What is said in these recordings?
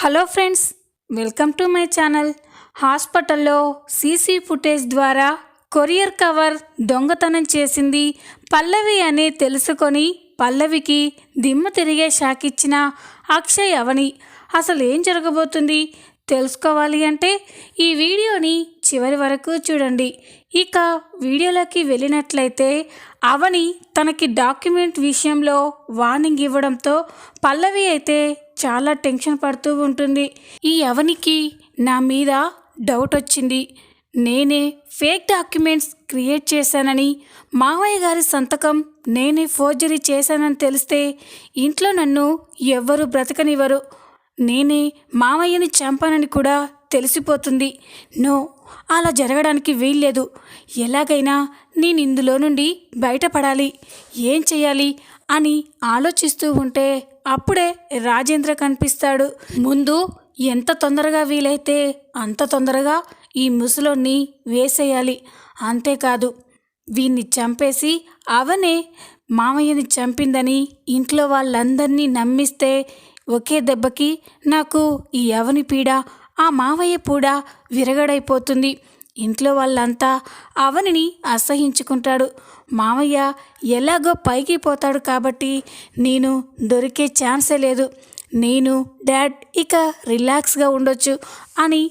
Hello friends, welcome to my channel. హాస్పిటల్లో CC footage ద్వారా courier cover దొంగతనం చేసింది పల్లవి అని తెలుసుకొని పల్లవికి దిమ్మ తిరిగే షాక్ ఇచ్చిన అక్షయ్ అవని. అసలు ఏం జరగబోతుంది తెలుసుకోవాలి అంటే ఈ వీడియోని చివరి వరకు చూడండి. ఇక వీడియోలోకి వెళ్ళినట్లయితే అవని తనకి డాక్యుమెంట్ విషయంలో వార్నింగ్ ఇవ్వడంతో పల్లవి అయితే చాలా టెన్షన్ పడుతూ ఉంటుంది. ఈ అవనికి నా మీద డౌట్ వచ్చింది. నేనే ఫేక్ డాక్యుమెంట్స్ క్రియేట్ చేశానని, మావయ్య గారి సంతకం నేనే ఫోర్జరీ చేశానని తెలిస్తే ఇంట్లో నన్ను ఎవ్వరూ బ్రతకనివ్వరు. నేనే మావయ్యని చంపానని కూడా తెలిసిపోతుంది. నో, అలా జరగడానికి వీల్లేదు. ఎలాగైనా నేను ఇందులో నుండి బయటపడాలి. ఏం చేయాలి అని ఆలోచిస్తూ ఉంటే అప్పుడే రాజేంద్ర కనిపిస్తాడు. ముందు ఎంత తొందరగా వీలైతే అంత తొందరగా ఈ ముసలోన్ని వేసేయాలి. అంతేకాదు, వీన్ని చంపేసి అవనే మామయ్యని చంపిందని ఇంట్లో వాళ్ళందరినీ నమ్మిస్తే ఒకే దెబ్బకి నాకు ఈ అవని పీడ, ఆ మావయ్య కూడా విరగడైపోతుంది. ఇంట్లో వాళ్ళంతా అవనిని అసహించుకుంటాడు. మావయ్య ఎలాగో పైకి పోతాడు కాబట్టి నేను దొరికే ఛాన్సే లేదు. నేను డాడ్ ఇక రిలాక్స్గా ఉండొచ్చు అని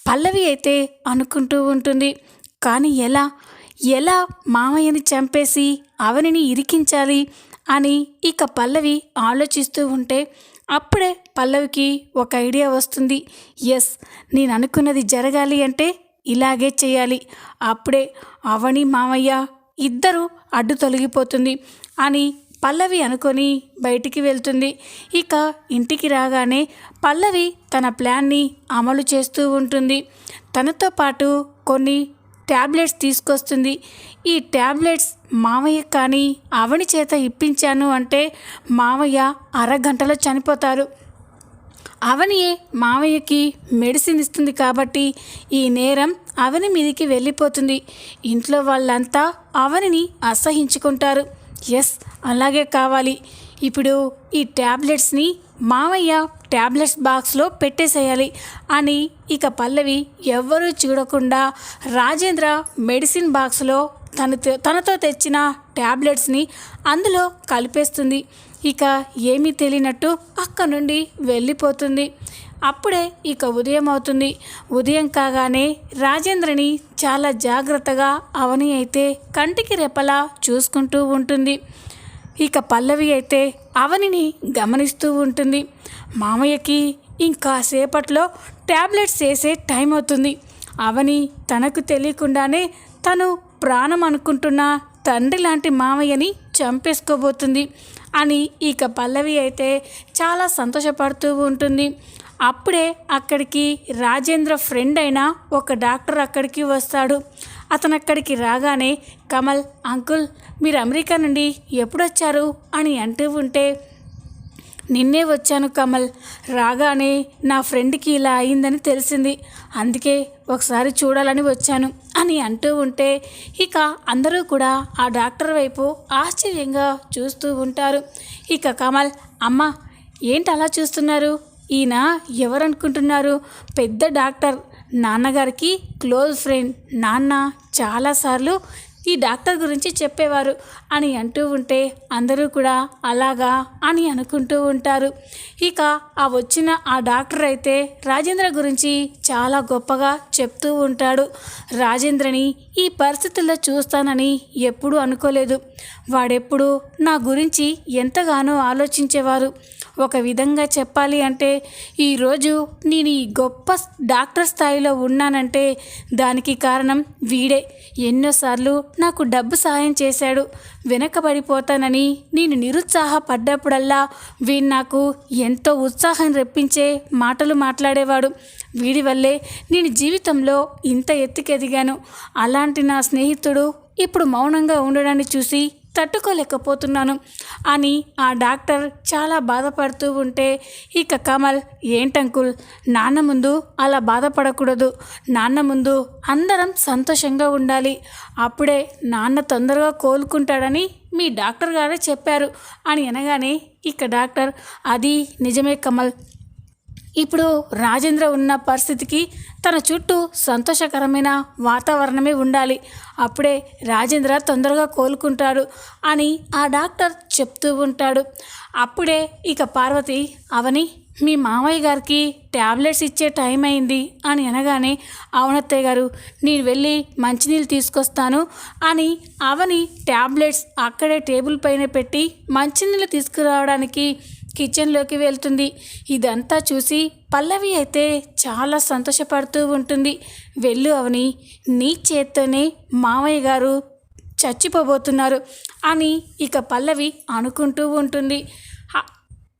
పల్లవి అయితే అనుకుంటూ ఉంటుంది. కానీ ఎలా మావయ్యని చంపేసి అవనిని ఇరికించాలి అని ఇక పల్లవి ఆలోచిస్తూ ఉంటే అప్పుడే పల్లవికి ఒక ఐడియా వస్తుంది. ఎస్, నేను అనుకున్నది జరగాలి అంటే ఇలాగే చేయాలి. అప్పుడే అవని మామయ్య ఇద్దరు అడ్డు తొలగిపోతుంది అని పల్లవి అనుకొని బయటికి వెళ్తుంది. ఇక ఇంటికి రాగానే పల్లవి తన ప్లాన్ని అమలు చేస్తూ ఉంటుంది. తనతో పాటు కొన్ని ట్యాబ్లెట్స్ తీసుకొస్తుంది. ఈ ట్యాబ్లెట్స్ మామయ్య కానీ అవని చేత ఇప్పించాను అంటే మామయ్య అరగంటలో చనిపోతారు. అవనియే మామయ్యకి మెడిసిన్ ఇస్తుంది కాబట్టి ఈ నేరం అవని మీదికి వెళ్ళిపోతుంది. ఇంట్లో వాళ్ళంతా అవనిని అసహించుకుంటారు. ఎస్, అలాగే కావాలి. ఇప్పుడు ఈ ట్యాబ్లెట్స్ని మామయ్య ట్యాబ్లెట్స్ బాక్స్లో పెట్టేసేయాలి అని ఇక పల్లవి ఎవ్వరూ చూడకుండా రాజేంద్ర మెడిసిన్ బాక్స్లో తనతో తెచ్చిన ట్యాబ్లెట్స్ని అందులో కలిపేస్తుంది. ఇక ఏమీ తెలియనట్టు అక్క నుండి వెళ్ళిపోతుంది. అప్పుడే ఇక ఉదయం అవుతుంది. ఉదయం కాగానే రాజేంద్రని చాలా జాగ్రత్తగా అవని అయితే కంటికి రెప్పలా చూసుకుంటూ ఉంటుంది. ఇక పల్లవి అయితే అవనిని గమనిస్తూ ఉంటుంది. మామయ్యకి ఇంకాసేపట్లో ట్యాబ్లెట్స్ వేసే టైం అవుతుంది. అవని తనకు తెలియకుండానే తను ప్రాణం అనుకుంటున్న తండ్రి లాంటి మామయ్యని చంపేసుకోబోతుంది అని ఇక పల్లవి అయితే చాలా సంతోషపడుతూ ఉంటుంది. అప్పుడే అక్కడికి రాజేంద్ర ఫ్రెండ్ అయిన ఒక డాక్టర్ అక్కడికి వస్తాడు. అతను అక్కడికి రాగానే కమల్ అంకుల్, మీరు అమెరికా నుండి ఎప్పుడొచ్చారు అని అంటూ ఉంటే, నిన్నే వచ్చాను కమల్. రాగానే నా ఫ్రెండ్కి ఇలా అయిందని తెలిసింది, అందుకే ఒకసారి చూడాలని వచ్చాను అని అంటూ ఉంటే ఇక అందరూ కూడా ఆ డాక్టర్ వైపు ఆశ్చర్యంగా చూస్తూ ఉంటారు. ఇక కమల్, అమ్మ ఏంటి అలా చూస్తున్నారు? ఈయన ఎవరనుకుంటున్నారు? పెద్ద డాక్టర్, నాన్నగారికి క్లోజ్ ఫ్రెండ్. నాన్న చాలాసార్లు ఈ డాక్టర్ గురించి చెప్పేవారు అని అంటూ ఉంటే అందరూ కూడా అలాగా అని అనుకుంటూ ఉంటారు. ఇక ఆ వచ్చిన ఆ డాక్టర్ అయితే రాజేంద్ర గురించి చాలా గొప్పగా చెప్తూ ఉంటాడు. రాజేంద్రని ఈ పరిస్థితుల్లో చూస్తానని ఎప్పుడూ అనుకోలేదు. వాడెప్పుడు నా గురించి ఎంతగానో ఆలోచించేవారు. ఒక విధంగా చెప్పాలి అంటే ఈరోజు నేను ఈ గొప్ప డాక్టర్ స్థాయిలో ఉన్నానంటే దానికి కారణం వీడే. ఎన్నోసార్లు నాకు డబ్బు సహాయం చేశాడు. వెనకబడిపోతానని నేను నిరుత్సాహపడ్డప్పుడల్లా వీడు నాకు ఎంతో ఉత్సాహం రెప్పించే మాటలు మాట్లాడేవాడు. వీడి వల్లే నేను జీవితంలో ఇంత ఎత్తుకెదిగాను. అలాంటి నా స్నేహితుడు ఇప్పుడు మౌనంగా ఉండడాన్ని చూసి తట్టుకోలేకపోతున్నాను అని ఆ డాక్టర్ చాలా బాధపడుతూ ఉంటే ఇక కమల్, ఏంటంకుల్, నాన్న ముందు అలా బాధపడకూడదు. నాన్న ముందు అందరం సంతోషంగా ఉండాలి. అప్పుడే నాన్న తొందరగా కోలుకుంటాడని మీ డాక్టర్ గారే చెప్పారు అని అనగానే ఇక డాక్టర్, అది నిజమే కమల్, ఇప్పుడు రాజేంద్ర ఉన్న పరిస్థితికి తన చుట్టూ సంతోషకరమైన వాతావరణమే ఉండాలి, అప్పుడే రాజేంద్ర తొందరగా కోలుకుంటాడు అని ఆ డాక్టర్ చెప్తూ ఉంటాడు. అప్పుడే ఇక పార్వతి, అవని మీ మామయ్య గారికి ట్యాబ్లెట్స్ ఇచ్చే టైం అయింది అని అనగానే, అవునత్తయ్య గారు, నేను వెళ్ళి మంచినీళ్ళు తీసుకొస్తాను అని అవని ట్యాబ్లెట్స్ అక్కడే టేబుల్ పైన పెట్టి మంచినీళ్ళు తీసుకురావడానికి కిచెన్లోకి వెళ్తుంది. ఇదంతా చూసి పల్లవి అయితే చాలా సంతోషపడుతూ ఉంటుంది. వెళ్ళు అవని, నీ చేత్తోనే మామయ్య గారు చచ్చిపోబోతున్నారు అని ఇక పల్లవి అనుకుంటూ ఉంటుంది.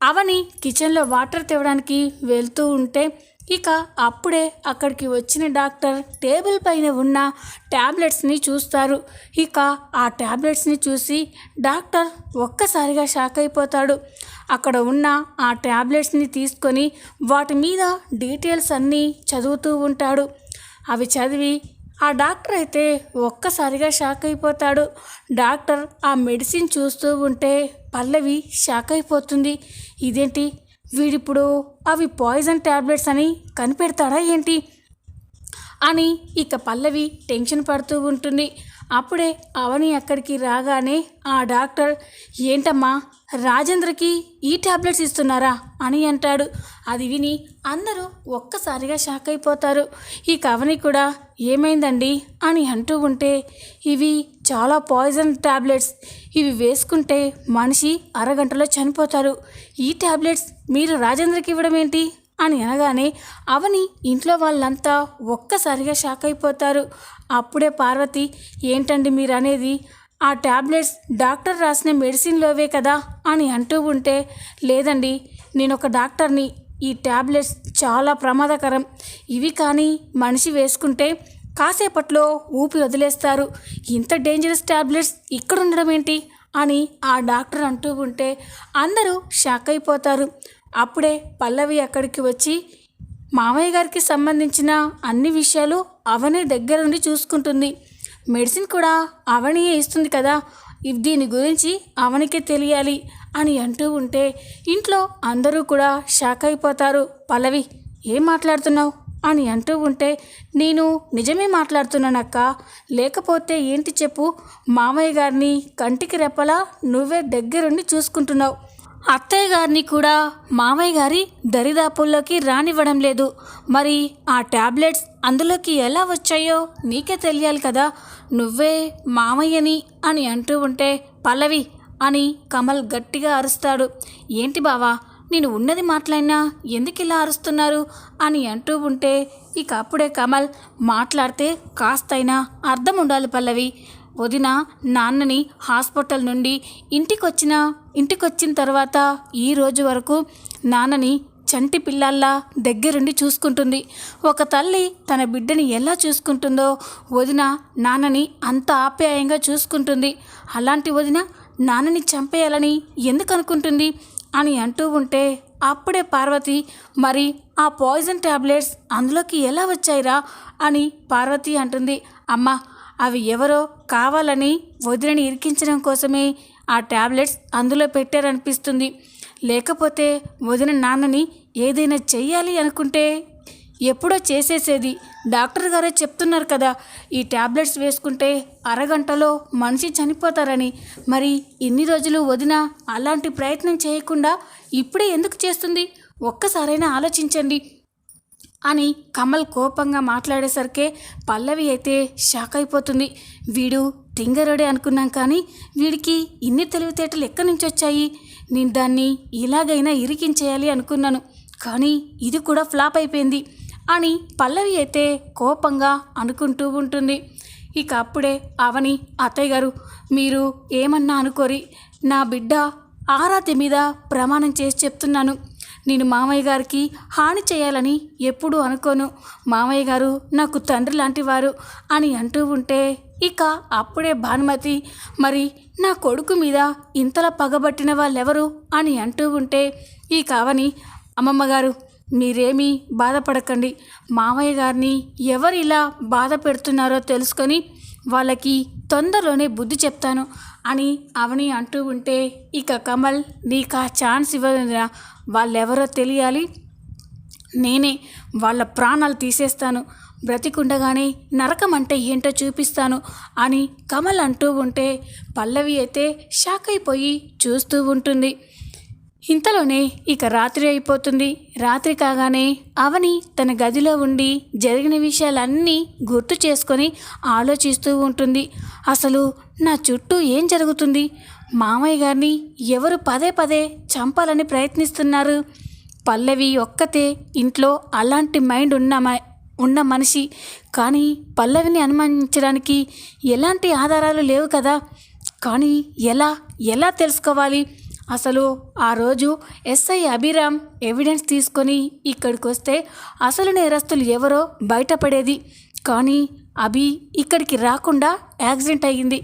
అవని కిచెన్లో వాటర్ తేవడానికి వెళ్తూ ఉంటే ఇక అప్పుడే అక్కడికి వచ్చిన డాక్టర్ టేబుల్ పైన ఉన్న ట్యాబ్లెట్స్ని చూస్తారు. ఇక ఆ ట్యాబ్లెట్స్ని చూసి డాక్టర్ ఒక్కసారిగా షాక్ అయిపోతాడు. అక్కడ ఉన్న ఆ ట్యాబ్లెట్స్ని తీసుకొని వాటి మీద డీటెయిల్స్ అన్నీ చదువుతూ ఉంటాడు. అవి చదివి ఆ డాక్టర్ అయితే ఒక్కసారిగా షాక్ అయిపోతాడు. డాక్టర్ ఆ మెడిసిన్ చూస్తూ ఉంటే పల్లవి షాక్ అయిపోతుంది. ఇదేంటి, వీడిప్పుడు అవి పాయిజన్ ట్యాబ్లెట్స్ అని కనిపెడతాడా ఏంటి అని ఇక పల్లవి టెన్షన్ పడుతూ ఉంటుంది. అప్పుడే అవని అక్కడికి రాగానే ఆ డాక్టర్, ఏంటమ్మా రాజేంద్రకి ఈ ట్యాబ్లెట్స్ ఇస్తున్నారా అని అంటాడు. అది విని అందరూ ఒక్కసారిగా షాక్ అయిపోతారు. ఈ అవని కూడా ఏమైందండి అని అంటూ ఉంటే, ఇవి చాలా పాయిజన్ ట్యాబ్లెట్స్, ఇవి వేసుకుంటే మనిషి అరగంటలో చనిపోతారు. ఈ ట్యాబ్లెట్స్ మీరు రాజేంద్రకి ఇవ్వడం ఏంటి అని అనగానే అవని ఇంట్లో వాళ్ళంతా ఒక్కసారిగా షాక్ అయిపోతారు. అప్పుడే పార్వతి, ఏంటండి మీరు అనేది, ఆ ట్యాబ్లెట్స్ డాక్టర్ రాసిన మెడిసిన్లోవే కదా అని అంటూ ఉంటే, లేదండి నేను ఒక డాక్టర్ని, ఈ ట్యాబ్లెట్స్ చాలా ప్రమాదకరం, ఇవి కానీ మనిషి వేసుకుంటే కాసేపట్లో ఊపి వదిలేస్తారు, ఇంత డేంజరస్ ట్యాబ్లెట్స్ ఇక్కడ ఉండడం ఏంటి అని ఆ డాక్టర్ అంటూ ఉంటే అందరూ షాక్ అయిపోతారు. అప్పుడే పల్లవి అక్కడికి వచ్చి మామయ్య గారికి సంబంధించిన అన్ని విషయాలు అవనే దగ్గర నుండి చూసుకుంటుంది. మెడిసిన్ కూడా అవనియే ఇస్తుంది కదా, దీని గురించి అవనికే తెలియాలి అని అంటూ ఉంటే ఇంట్లో అందరూ కూడా షాక్ అయిపోతారు. పల్లవి, ఏం మాట్లాడుతున్నావు అని అంటూ ఉంటే, నేను నిజమే మాట్లాడుతున్నానక్క, లేకపోతే ఏంటి చెప్పు, మామయ్య గారిని కంటికి రెప్పలా నువ్వే దగ్గరుండి చూసుకుంటున్నావు, అత్తయ్య గారిని కూడా మామయ్య గారి దరిదాపుల్లోకి రానివ్వడం లేదు, మరి ఆ ట్యాబ్లెట్స్ అందులోకి ఎలా వచ్చాయో నీకే తెలియాలి కదా, నువ్వే మామయ్యని అని అంటూ ఉంటే, పల్లవి అని కమల్ గట్టిగా అరుస్తాడు. ఏంటి బావా, నేను ఉన్నది మాట్లాడినా ఎందుకు ఇలా అరుస్తున్నారు అని అంటూ ఉంటే ఇక అప్పుడే కమల్, మాట్లాడితే కాస్తైనా అర్థం ఉండాలి పల్లవి, వదిన నాన్నని హాస్పిటల్ నుండి ఇంటికొచ్చిన తర్వాత ఈ రోజు వరకు నాన్నని చంటి పిల్లల్లా దగ్గరుండి చూసుకుంటుంది. ఒక తల్లి తన బిడ్డని ఎలా చూసుకుంటుందో వదిన నాన్నని అంత ఆప్యాయంగా చూసుకుంటుంది. అలాంటి వదిన నాన్నని చంపేయాలని ఎందుకు అనుకుంటుంది అని అంటూ ఉంటే అప్పుడే పార్వతి, మరి ఆ పాయిజన్ ట్యాబ్లెట్స్ అందులోకి ఎలా వచ్చాయిరా అని పార్వతి అంటుంది. అమ్మ, అవి ఎవరో కావాలని వదిలిని ఇరికించడం కోసమే ఆ ట్యాబ్లెట్స్ అందులో పెట్టారనిపిస్తుంది, లేకపోతే వదిన నాన్నని ఏదైనా చెయ్యాలి అనుకుంటే ఎప్పుడో చేసేసేది. డాక్టర్ గారే చెప్తున్నారు కదా, ఈ ట్యాబ్లెట్స్ వేసుకుంటే అరగంటలో మనిషి చనిపోతారని, మరి ఇన్ని రోజులు వదిన అలాంటి ప్రయత్నం చేయకుండా ఇప్పుడే ఎందుకు చేస్తుంది, ఒక్కసారైనా ఆలోచించండి అని కమల్ కోపంగా మాట్లాడేసరికే పల్లవి అయితే షాక్ అయిపోతుంది. వీడు తింగరుడే అనుకున్నాం, కానీ వీడికి ఇన్ని తెలివితేటలు ఎక్కడి నుంచి వచ్చాయి, నేను దాన్ని ఇలాగైనా ఇరికించేయాలి అనుకున్నాను, కానీ ఇది కూడా ఫ్లాప్ అయిపోయింది అని పల్లవి అయితే కోపంగా అనుకుంటూ ఉంటుంది. ఇక అప్పుడే అవని, అత్తయ్య గారు మీరు ఏమన్నా అనుకోరి, నా బిడ్డ ఆరాధ్య మీద ప్రమాణం చేసి చెప్తున్నాను, నేను మామయ్య గారికి హాని చేయాలని ఎప్పుడూ అనుకోను, మామయ్య గారు నాకు తండ్రి లాంటివారు అని అంటూ ఉంటే ఇక అప్పుడే భానుమతి, మరి నా కొడుకు మీద ఇంతలా పగబట్టిన వాళ్ళెవరు అని అంటూ ఉంటే ఈ కావని, అమ్మమ్మగారు మీరేమీ బాధపడకండి, మామయ్య గారిని ఎవరు ఇలా బాధ పెడుతున్నారో తెలుసుకొని వాళ్ళకి తొందరలోనే బుద్ధి చెప్తాను అని అవని అంటూ ఉంటే ఇక కమల్, నీకు ఆ ఛాన్స్ ఇవ్వదురా, వాళ్ళెవరో తెలియాలి, నేనే వాళ్ళ ప్రాణాలు తీసేస్తాను, బ్రతికుండగానే నరకం అంటే ఏంటో చూపిస్తాను అని కమల్ అంటూ ఉంటే పల్లవి అయితే షాక్ అయిపోయి చూస్తూ ఉంటుంది. ఇంతలోనే ఇక రాత్రి అయిపోతుంది. రాత్రి కాగానే అవని తన గదిలో ఉండి జరిగిన విషయాలన్నీ గుర్తు చేసుకొని ఆలోచిస్తూ ఉంటుంది. అసలు నా చుట్టూ ఏం జరుగుతుంది? మామయ్య గారిని ఎవరు పదే పదే చంపాలని ప్రయత్నిస్తున్నారు? పల్లవి ఒక్కతే ఇంట్లో అలాంటి మైండ్ ఉన్న మనిషి. కానీ పల్లవిని అనుమానించడానికి ఎలాంటి ఆధారాలు లేవు కదా. కానీ ఎలా తెలుసుకోవాలి? అసలు ఆ రోజు ఎస్ఐ అభిరామ్ ఎవిడెన్స్ తీసుకొని ఇక్కడికి వస్తే అసలు నేరస్తులు ఎవరో బయటపడేది. కానీ అభి ఇక్కడికి రాకుండా యాక్సిడెంట్ అయ్యింది.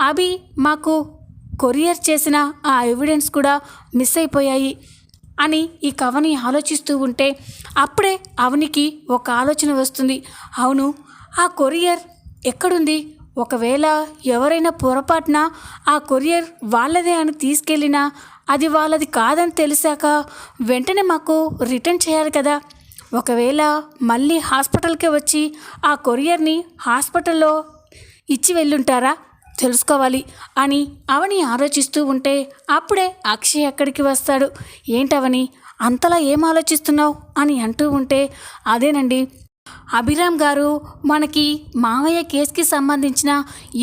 అభి మాకు కొరియర్ చేసిన ఆ ఎవిడెన్స్ కూడా మిస్ అయిపోయాయి అని ఈ అవని ఆలోచిస్తూ ఉంటే అప్పుడే అవనికి ఒక ఆలోచన వస్తుంది. అవును, ఆ కొరియర్ ఎక్కడుంది? ఒకవేళ ఎవరైనా పొరపాటున ఆ కొరియర్ వాళ్ళదే అని తీసుకెళ్ళినా అది వాళ్ళది కాదని తెలిసాక వెంటనే మాకు రిటర్న్ చేయాలి కదా. ఒకవేళ మళ్ళీ హాస్పిటల్కి వచ్చి ఆ కొరియర్ని హాస్పిటల్లో ఇచ్చి వెళ్ళుంటారా? తెలుసుకోవాలి అని అవని ఆలోచిస్తూ ఉంటే అప్పుడే అక్షయ్ అక్కడికి వస్తాడు. ఏంటవని అంతలా ఏం ఆలోచిస్తున్నావు అని అంటూ ఉంటే అదేనండి, అభిరామ్ గారు మనకి మావయ్య కేసుకి సంబంధించిన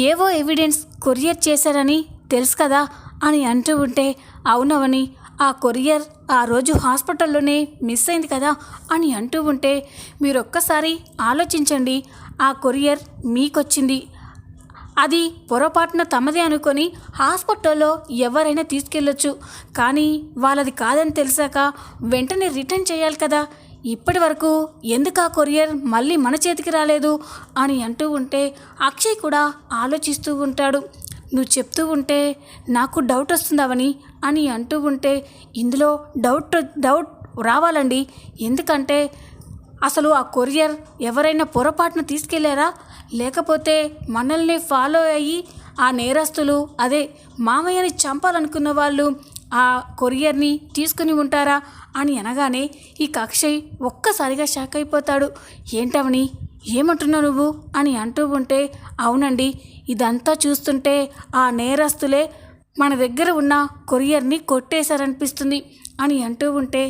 ఏవో ఎవిడెన్స్ కొరియర్ చేశారని తెలుసు కదా అని అంటూ ఉంటే అవునవని ఆ కొరియర్ ఆ రోజు హాస్పిటల్లోనే మిస్ అయింది కదా అని అంటూ ఉంటే మీరు ఒక్కసారి ఆలోచించండి. ఆ కొరియర్ మీకొచ్చింది, అది పొరపాటున తమదే అనుకొని హాస్పిటల్లో ఎవరైనా తీసుకెళ్ళొచ్చు. కానీ వాళ్ళది కాదని తెలిసాక వెంటనే రిటర్న్ చేయాలి కదా. ఇప్పటి వరకు ఎందుకు ఆ కొరియర్ మళ్ళీ మన చేతికి రాలేదు అని అంటూ ఉంటే అక్షయ్ కూడా ఆలోచిస్తూ ఉంటాడు. నువ్వు చెప్తూ ఉంటే నాకు డౌట్ వస్తుందవని అని అంటూ ఉంటే ఇందులో డౌట్ రావాలండి. ఎందుకంటే అసలు ఆ కొరియర్ ఎవరైనా పొరపాటున తీసుకెళ్లారా, లేకపోతే మనల్ని ఫాలో అయ్యి ఆ నేరస్తులు అదే మామయ్యని చంపాలనుకున్న వాళ్ళు ఆ కొరియర్ని తీసుకుని ఉంటారా అని అనగానే ఈ అక్షయ్ ఒక్కసారిగా షాక్ అయిపోతాడు. ఏంటవని ఏమంటున్నావు నువ్వు అని అంటూ ఉంటే అవునండి, ఇదంతా చూస్తుంటే ఆ నేరస్తులే మన దగ్గర ఉన్న కొరియర్ని కొట్టేశారనిపిస్తుంది అని అంటూ ఉంటే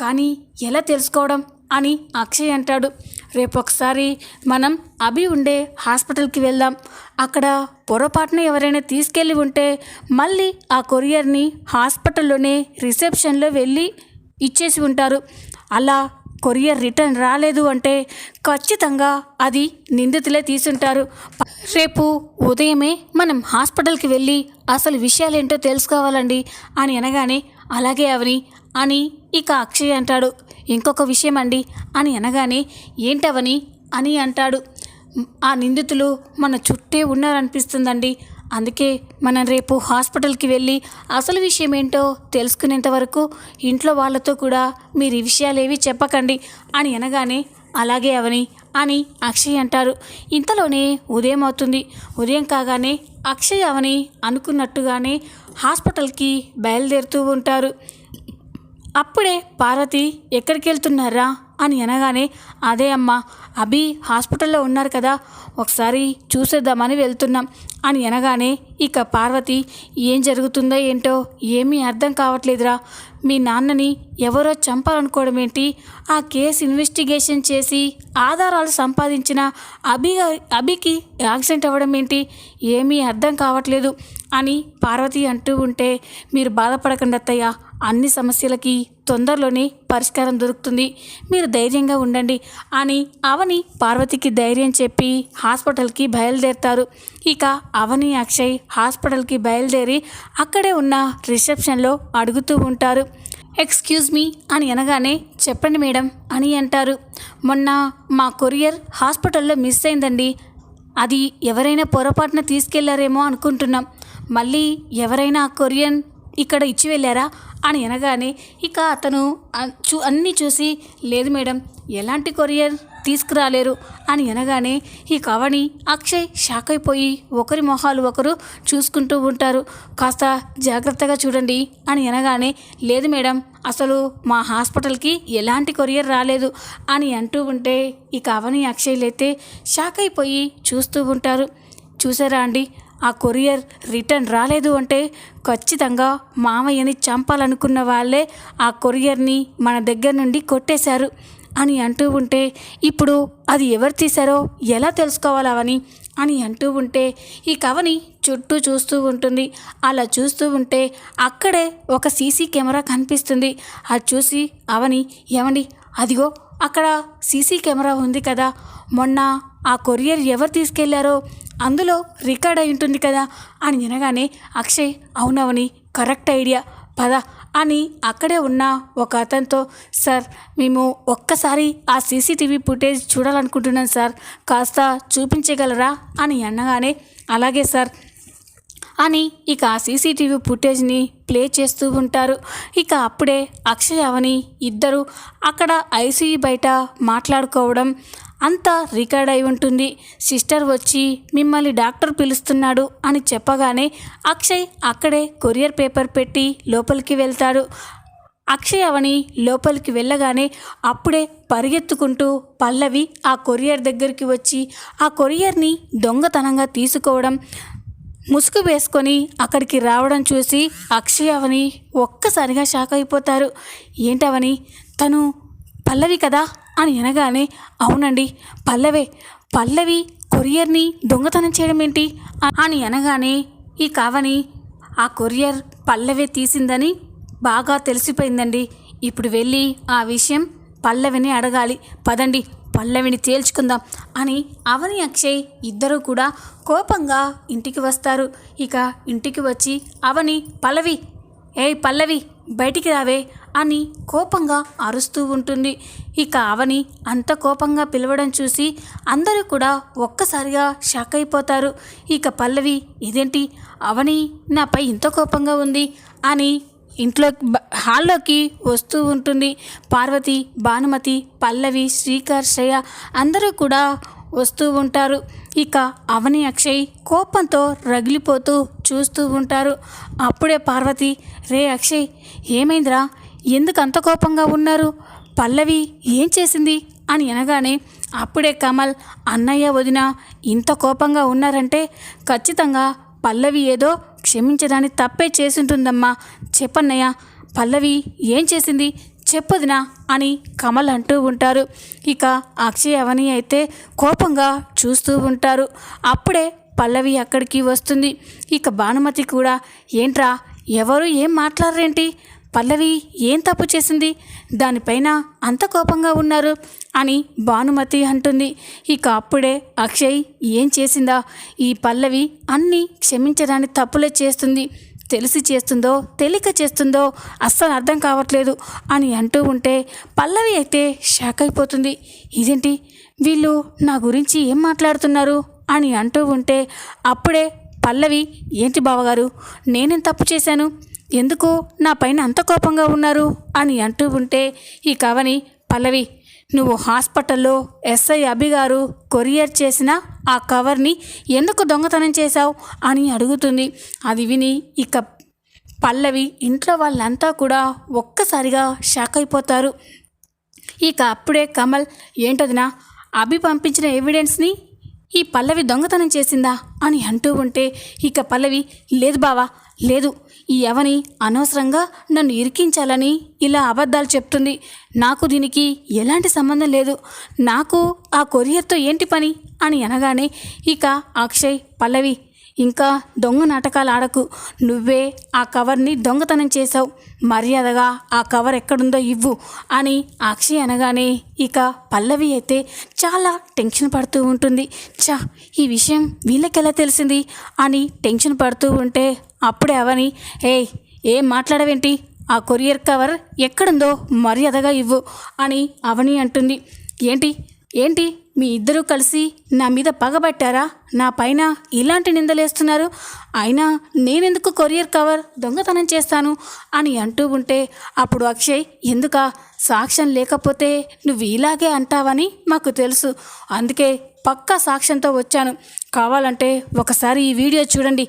కానీ ఎలా తెలుసుకోవడం అని అక్షయ్ అంటాడు. రేపు ఒకసారి మనం అభి ఉండే హాస్పిటల్కి వెళ్దాం. అక్కడ పొరపాటున ఎవరైనా తీసుకెళ్ళి ఉంటే మళ్ళీ ఆ కొరియర్ని హాస్పిటల్లోనే రిసెప్షన్లో వెళ్ళి ఇచ్చేసి ఉంటారు. అలా కొరియర్ రిటర్న్ రాలేదు అంటే ఖచ్చితంగా అది నిందితులే తీసుంటారు. రేపు ఉదయమే మనం హాస్పిటల్కి వెళ్ళి అసలు విషయాలేంటో తెలుసుకోవాలండి అని అనగానే అలాగే అవని అని ఇక అక్షయ్ అంటాడు. ఇంకొక విషయం అండి అని అనగానే ఏంటవని అని అంటాడు. ఆ నిందితులు మన చుట్టే ఉన్నారనిపిస్తుందండి. అందుకే మనం రేపు హాస్పిటల్కి వెళ్ళి అసలు విషయం ఏంటో తెలుసుకునేంత వరకు ఇంట్లో వాళ్ళతో కూడా మీరు ఈ విషయాలేవి చెప్పకండి అని అనగానే అలాగే అవని అని అక్షయ్ అంటారు. ఇంతలోనే ఉదయం అవుతుంది. ఉదయం కాగానే అక్షయ్ అవని అనుకున్నట్టుగానే హాస్పిటల్కి బయలుదేరుతూ ఉంటారు. అప్పుడే పార్వతి ఎక్కడికి వెళ్తున్నారా అని అనగానే అదే అమ్మా, అభి హాస్పిటల్లో ఉన్నారు కదా, ఒకసారి చూసేద్దామని వెళ్తున్నాం అని అనగానే ఇక పార్వతి ఏం జరుగుతుందో ఏంటో ఏమీ అర్థం కావట్లేదురా. మీ నాన్నని ఎవరో చంపాలనుకోవడం ఏంటి, ఆ కేసు ఇన్వెస్టిగేషన్ చేసి ఆధారాలు సంపాదించిన అభికి యాక్సిడెంట్ అవ్వడం ఏంటి, ఏమీ అర్థం కావట్లేదు అని పార్వతి అంటూ ఉంటే మీరు బాధపడకండి అత్తయ్య, అన్ని సమస్యలకి తొందరలోనే పరిష్కారం దొరుకుతుంది, మీరు ధైర్యంగా ఉండండి అని అవని పార్వతికి ధైర్యం చెప్పి హాస్పిటల్కి బయలుదేరుతారు. ఇక అవని అక్షయ్ హాస్పిటల్కి బయలుదేరి అక్కడే ఉన్న రిసెప్షన్లో అడుగుతూ ఉంటారు. ఎక్స్క్యూజ్ మీ అని అనగానే చెప్పండి మేడం అని అంటారు. మొన్న మా కొరియర్ హాస్పిటల్లో మిస్ అయిందండి, అది ఎవరైనా పొరపాటున తీసుకెళ్లారేమో అనుకుంటున్నాం. మళ్ళీ ఎవరైనా ఆ కొరియర్ ఇక్కడ ఇచ్చి వెళ్ళారా అని అనగానే ఇక అతను అన్నీ చూసి లేదు మేడం, ఎలాంటి కొరియర్ తీసుకురాలేరు అని అనగానే ఈ అవని అక్షయ్ షాక్ అయిపోయి ఒకరి మొహాలు ఒకరు చూసుకుంటూ ఉంటారు. కాస్త జాగ్రత్తగా చూడండి అని అనగానే లేదు మేడం, అసలు మా హాస్పిటల్కి ఎలాంటి కొరియర్ రాలేదు అని అంటూ ఉంటే ఇక అవని అక్షయ్లైతే షాక్ అయిపోయి చూస్తూ ఉంటారు. చూసారా అండి, ఆ కొరియర్ రిటర్న్ రాలేదు అంటే ఖచ్చితంగా మామయ్యని చంపాలనుకున్న వాళ్ళే ఆ కొరియర్ని మన దగ్గర నుండి కొట్టేశారు అని అంటూ ఉంటే ఇప్పుడు అది ఎవరు తీశారో ఎలా తెలుసుకోవాలవని అని అంటూ ఉంటే ఈ కవని చుట్టూ చూస్తూ ఉంటుంది. అలా చూస్తూ ఉంటే అక్కడే ఒక సీసీ కెమెరా కనిపిస్తుంది. అది చూసి అవని ఏమండి అదిగో అక్కడ సీసీ కెమెరా ఉంది కదా, మొన్న ఆ కొరియర్ ఎవరు తీసుకెళ్లారో అందులో రికార్డ్ అయి ఉంటుంది కదా అని వినగానే అక్షయ్ అవునవని కరెక్ట్ ఐడియా, పద అని అక్కడే ఉన్న ఒక అతనితో సార్ మేము ఒక్కసారి ఆ సీసీటీవీ ఫుటేజ్ చూడాలనుకుంటున్నాం సార్, కాస్త చూపించగలరా అని అనగానే అలాగే సార్ అని ఇక ఆ సీసీటీవీ ఫుటేజ్ని ప్లే చేస్తూ ఉంటారు. ఇక అప్పుడే అక్షయ్ అవని ఇద్దరు అక్కడ ఐసీయూ బయట మాట్లాడుకోవడం అంతా రికార్డ్ అయి ఉంటుంది. సిస్టర్ వచ్చి మిమ్మల్ని డాక్టర్ పిలుస్తున్నాడు అని చెప్పగానే అక్షయ్ అక్కడే కొరియర్ పేపర్ పెట్టి లోపలికి వెళ్తాడు. అక్షయ్ అవని లోపలికి వెళ్ళగానే అప్పుడే పరిగెత్తుకుంటూ పల్లవి ఆ కొరియర్ దగ్గరికి వచ్చి ఆ కొరియర్ని దొంగతనంగా తీసుకోవడం, ముసుగు వేసుకొని అక్కడికి రావడం చూసి అక్షయ్ అవని ఒక్కసారిగా షాక్ అయిపోతారు. ఏంటవని తను పల్లవి కదా అని అనగానే అవునండి పల్లవి కొరియర్ని దొంగతనం చేయడం ఏంటి అని అనగానే ఈ కావని ఆ కొరియర్ పల్లవే తీసిందని బాగా తెలిసిపోయిందండి. ఇప్పుడు వెళ్ళి ఆ విషయం పల్లవిని అడగాలి, పదండి పల్లవిని తేల్చుకుందాం అని అవని అక్షయ్ ఇద్దరూ కూడా కోపంగా ఇంటికి వస్తారు. ఇక ఇంటికి వచ్చి అవని పల్లవి పల్లవి బయటికి రావే అని కోపంగా అరుస్తూ ఉంటుంది. ఇక అవని అంత కోపంగా పిలవడం చూసి అందరూ కూడా ఒక్కసారిగా షాక్ అయిపోతారు. ఇక పల్లవి ఇదేంటి అవని నాపై ఇంత కోపంగా ఉంది అని ఇంట్లో హాల్లోకి వస్తూ ఉంటుంది. పార్వతి, భానుమతి, పల్లవి, శ్రీకర్, శ్రేయ అందరూ కూడా వస్తూ ఉంటారు. ఇక అవని అక్షయ్ కోపంతో రగిలిపోతూ చూస్తూ ఉంటారు. అప్పుడే పార్వతి రే అక్షయ్ ఏమైందిరా, ఎందుకు అంత కోపంగా ఉన్నారు, పల్లవి ఏం చేసింది అని అనగానే అప్పుడే కమల్ అన్నయ్య వదిన ఇంత కోపంగా ఉన్నారంటే ఖచ్చితంగా పల్లవి ఏదో క్షమించడానికి తప్పే చేసుంటుందమ్మా, చెప్పన్నయ్య పల్లవి ఏం చేసింది చెప్పొదినా అని కమల్ అంటూ ఉంటారు. ఇక అక్షయ్ అవని అయితే కోపంగా చూస్తూ ఉంటారు. అప్పుడే పల్లవి అక్కడికి వస్తుంది. ఇక భానుమతి కూడా ఏంట్రా ఎవరు ఏం మాట్లాడరేంటి, పల్లవి ఏం తప్పు చేసింది, దానిపైన అంత కోపంగా ఉన్నారు అని భానుమతి అంటుంది. ఇక అప్పుడే అక్షయ్ ఏం చేసిందా, ఈ పల్లవి అన్నీ క్షమించడానికి తప్పులే చేస్తుంది, తెలిసి చేస్తుందో తెలియక చేస్తుందో అస్సలు అర్థం కావట్లేదు అని అంటూ ఉంటే పల్లవి అయితే షాక్ అయిపోతుంది. ఇదేంటి వీళ్ళు నా గురించి ఏం మాట్లాడుతున్నారు అని అంటూ ఉంటే అప్పుడే పల్లవి ఏంటి బావగారు నేనేం తప్పు చేశాను, ఎందుకు నా పైన అంత కోపంగా ఉన్నారు అని అంటూ ఉంటే ఈ కవని పల్లవి నువ్వు హాస్పిటల్లో ఎస్ఐ అభి గారు కొరియర్ చేసిన ఆ కవర్ని ఎందుకు దొంగతనం చేశావు అని అడుగుతుంది. అది విని ఇక పల్లవి ఇంట్లో వాళ్ళంతా కూడా ఒక్కసారిగా షాక్ అయిపోతారు. ఇక అప్పుడే కమల్ ఏంటదినా అభి పంపించిన ఎవిడెన్స్ని ఈ పల్లవి దొంగతనం చేసిందా అని అంటూ ఉంటే ఇక పల్లవి లేదు బావా లేదు, ఈ అవని అనవసరంగా నన్ను ఇరికించాలని ఇలా అబద్ధాలు చెప్తుంది, నాకు దీనికి ఎలాంటి సంబంధం లేదు, నాకు ఆ కొరియర్తో ఏంటి పని అని అనగానే ఇక అక్షయ్ పల్లవి ఇంకా దొంగ నాటకాలు ఆడకు, నువ్వే ఆ కవర్ని దొంగతనం చేశావు, మర్యాదగా ఆ కవర్ ఎక్కడుందో ఇవ్వు అని అక్షయ్ అనగానే ఇక పల్లవి అయితే చాలా టెన్షన్ పడుతూ ఉంటుంది. ఈ విషయం వీళ్ళకెలా తెలిసింది అని టెన్షన్ పడుతూ ఉంటే అప్పుడే అవని ఏం మాట్లాడవేంటి, ఆ కొరియర్ కవర్ ఎక్కడుందో మర్యాదగా ఇవ్వు అని అవని అంటుంది. ఏంటి మీ ఇద్దరూ కలిసి నా మీద పగబట్టారా? నా పైన ఇలాంటి నిందలేస్తున్నారు. అయినా నేనెందుకు కొరియర్ కవర్ దొంగతనం చేస్తాను అని అంటూ ఉంటే అప్పుడు అక్షయ్, ఎందుకా? సాక్ష్యం లేకపోతే నువ్వు ఇలాగే అంటావని మాకు తెలుసు. అందుకే పక్కా సాక్ష్యంతో వచ్చాను. కావాలంటే ఒకసారి ఈ వీడియో చూడండి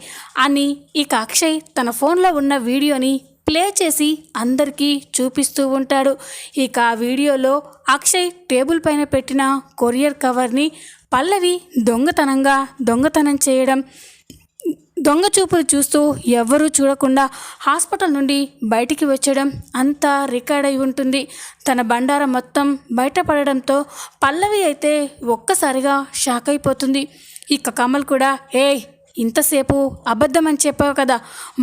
అని ఇక అక్షయ్ తన ఫోన్లో ఉన్న వీడియోని ప్లే చేసి అందరికీ చూపిస్తూ ఉంటాడు. ఇక ఆ వీడియోలో అక్షయ్ టేబుల్ పైన పెట్టిన కొరియర్ కవర్ని పల్లవి దొంగతనం చేయడం, దొంగ చూపులు చూస్తూ ఎవ్వరూ చూడకుండా హాస్పిటల్ నుండి బయటికి వచ్చడం అంతా రికార్డ్ అయి ఉంటుంది. తన బండారం మొత్తం బయటపడడంతో పల్లవి అయితే ఒక్కసారిగా షాక్ అయిపోతుంది. ఇక కమల్ కూడా, ఇంతసేపు అబద్ధమని చెప్పావు కదా,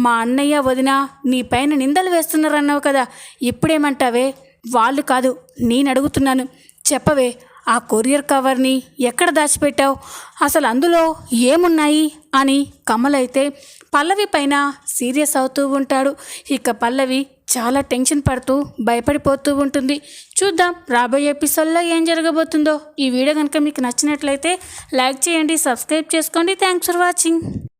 మా అన్నయ్య వదిన నీ పైన నిందలు వేస్తున్నారన్నావు కదా, ఇప్పుడేమంటావే? వాళ్ళు కాదు, నేను అడుగుతున్నాను. చెప్పవే, ఆ కొరియర్ కవర్ని ఎక్కడ దాచిపెట్టావు? అసలు అందులో ఏమున్నాయి అని కమల్ అయితే పల్లవి పైన సీరియస్ అవుతూ ఉంటాడు. ఇక పల్లవి చాలా టెన్షన్ పడుతూ భయపడిపోతూ ఉంటుంది. చూద్దాం రాబోయే ఎపిసోడ్లో ఏం జరగబోతుందో. ఈ వీడియో కనుక మీకు నచ్చినట్లయితే లైక్ చేయండి, సబ్స్క్రైబ్ చేసుకోండి. Thanks for watching.